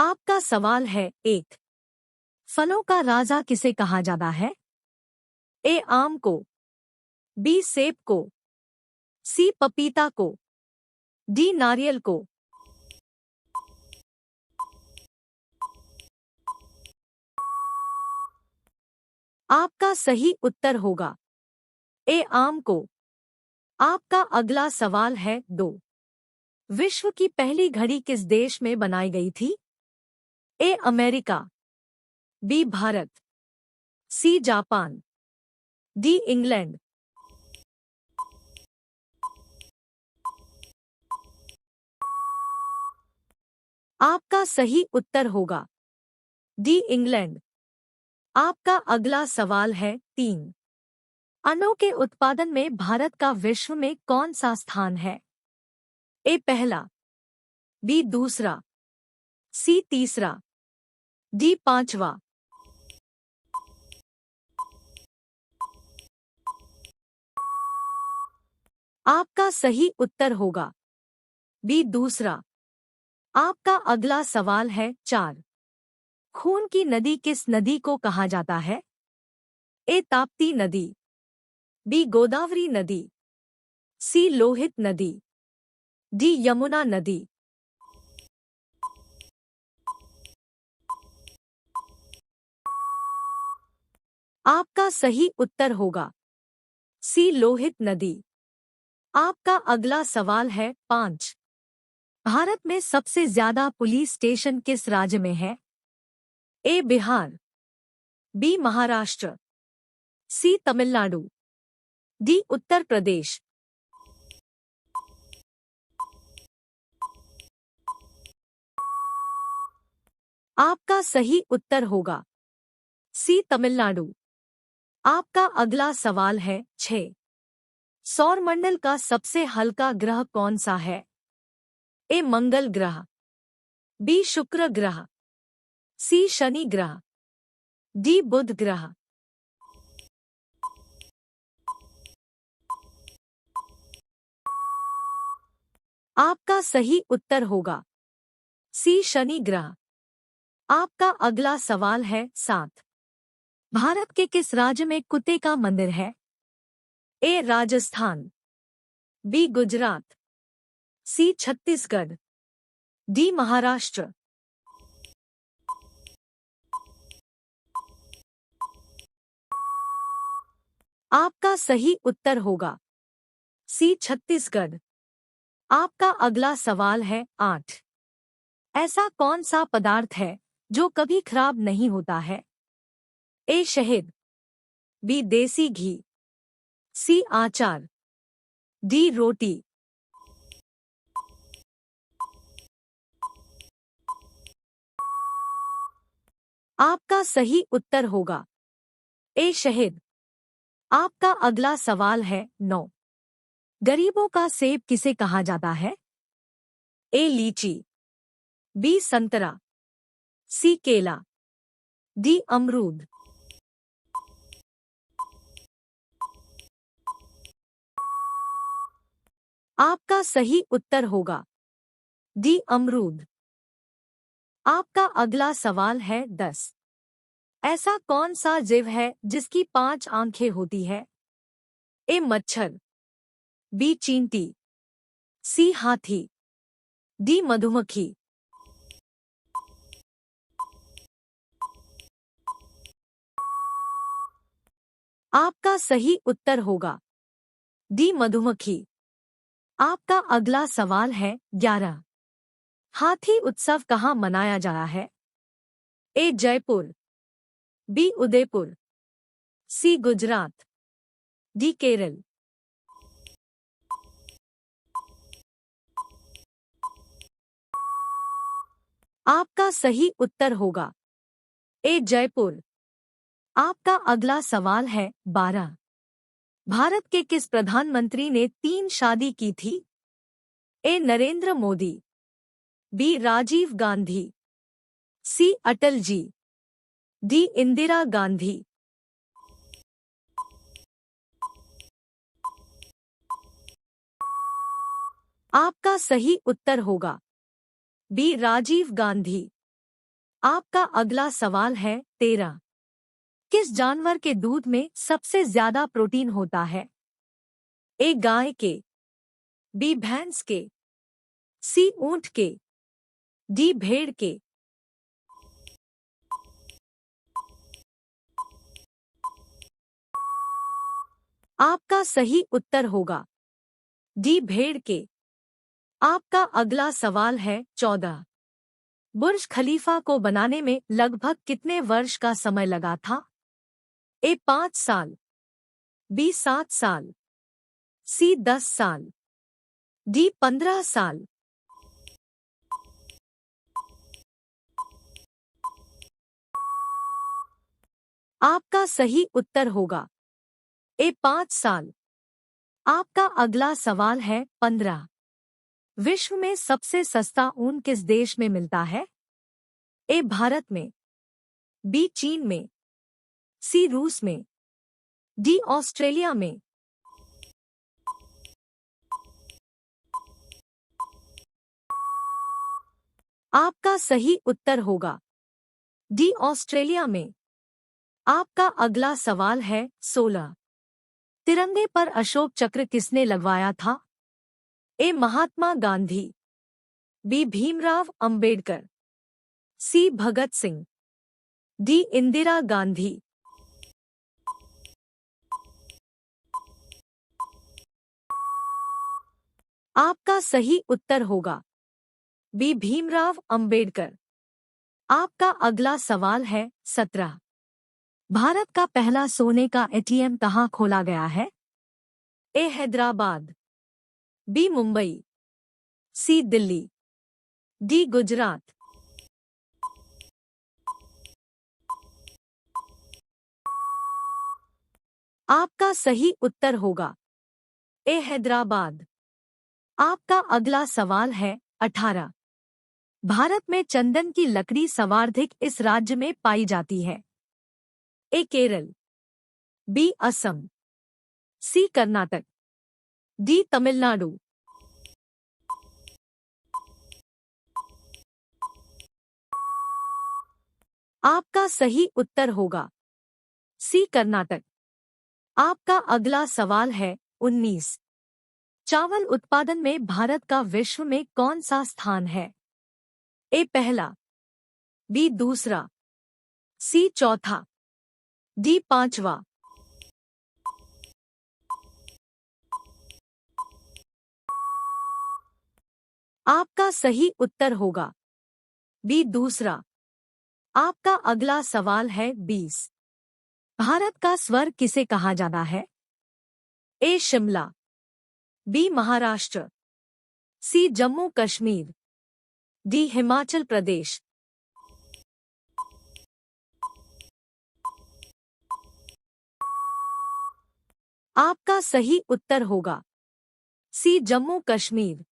आपका सवाल है एक। फलों का राजा किसे कहा जाता है? ए आम को, बी सेब को, सी पपीता को, डी नारियल को। आपका सही उत्तर होगा ए आम को। आपका अगला सवाल है दो। विश्व की पहली घड़ी किस देश में बनाई गई थी? A America, B Bharat, C Japan, D England. आपका सही उत्तर होगा डी इंग्लैंड। आपका अगला सवाल है तीन। अनों के उत्पादन में भारत का विश्व में कौन सा स्थान है? ए पहला, बी दूसरा, सी तीसरा, डी पांचवा। आपका सही उत्तर होगा बी दूसरा। आपका अगला सवाल है चार। खून की नदी किस नदी को कहा जाता है? ए ताप्ती नदी, बी गोदावरी नदी, सी लोहित नदी, डी यमुना नदी। आपका सही उत्तर होगा सी लोहित नदी। आपका अगला सवाल है पांच। भारत में सबसे ज्यादा पुलिस स्टेशन किस राज्य में है? ए बिहार, बी महाराष्ट्र, सी तमिलनाडु, डी उत्तर प्रदेश। आपका सही उत्तर होगा सी तमिलनाडु। आपका अगला सवाल है छह। सौरमंडल का सबसे हल्का ग्रह कौन सा है? ए मंगल ग्रह, बी शुक्र ग्रह, सी शनि ग्रह, डी बुध ग्रह। आपका सही उत्तर होगा सी शनि ग्रह। आपका अगला सवाल है सात। भारत के किस राज्य में कुत्ते का मंदिर है? ए राजस्थान, बी गुजरात, सी छत्तीसगढ़, डी महाराष्ट्र। आपका सही उत्तर होगा सी छत्तीसगढ़। आपका अगला सवाल है आठ। ऐसा कौन सा पदार्थ है जो कभी खराब नहीं होता है? ए शहद, बी देसी घी, सी आचार, डी रोटी। आपका सही उत्तर होगा ए शहद। आपका अगला सवाल है नौ। गरीबों का सेब किसे कहा जाता है? ए लीची, बी संतरा, सी केला, डी अमरूद। आपका सही उत्तर होगा डी अमरूद। आपका अगला सवाल है 10। ऐसा कौन सा जीव है जिसकी 5 आंखें होती है? ए मच्छर, बी चींटी, सी हाथी, डी मधुमक्खी। आपका सही उत्तर होगा डी मधुमक्खी। आपका अगला सवाल है 11। हाथी उत्सव कहाँ मनाया जा रहा है? ए जयपुर, बी उदयपुर, सी गुजरात, डी केरल। आपका सही उत्तर होगा ए जयपुर। आपका अगला सवाल है 12। भारत के किस प्रधानमंत्री ने 3 शादी की थी? ए नरेंद्र मोदी, बी राजीव गांधी, सी अटल जी, डी इंदिरा गांधी। आपका सही उत्तर होगा बी राजीव गांधी। आपका अगला सवाल है 13। किस जानवर के दूध में सबसे ज्यादा प्रोटीन होता है? ए गाय के, बी भैंस के, सी ऊंट के, डी भेड़ के। आपका सही उत्तर होगा डी भेड़ के। आपका अगला सवाल है 14। बुर्ज खलीफा को बनाने में लगभग कितने वर्ष का समय लगा था? ए 5 साल, बी 7 साल, सी 10 साल, डी 15 साल। आपका सही उत्तर होगा ए 5 साल। आपका अगला सवाल है 15। विश्व में सबसे सस्ता ऊन किस देश में मिलता है? ए भारत में, बी चीन में, सी रूस में, डी ऑस्ट्रेलिया में। आपका सही उत्तर होगा डी ऑस्ट्रेलिया में। आपका अगला सवाल है 16। तिरंगे पर अशोक चक्र किसने लगवाया था? ए महात्मा गांधी, बी भीमराव अंबेडकर, सी भगत सिंह, डी इंदिरा गांधी। आपका सही उत्तर होगा बी भीमराव अंबेडकर। आपका अगला सवाल है 17। भारत का पहला सोने का एटीएम कहाँ खोला गया है? ए हैदराबाद, बी मुंबई, सी दिल्ली, डी गुजरात। आपका सही उत्तर होगा ए हैदराबाद। आपका अगला सवाल है 18। भारत में चंदन की लकड़ी सर्वाधिक इस राज्य में पाई जाती है? ए केरल, बी असम, सी कर्नाटक, डी तमिलनाडु। आपका सही उत्तर होगा सी कर्नाटक। आपका अगला सवाल है 19। चावल उत्पादन में भारत का विश्व में कौन सा स्थान है? ए पहला, बी दूसरा, सी चौथा, डी पांचवा। आपका सही उत्तर होगा बी दूसरा। आपका अगला सवाल है 20। भारत का स्वर्ग किसे कहा जाता है? ए शिमला, बी महाराष्ट्र, सी जम्मू कश्मीर, डी हिमाचल प्रदेश। आपका सही उत्तर होगा सी जम्मू कश्मीर।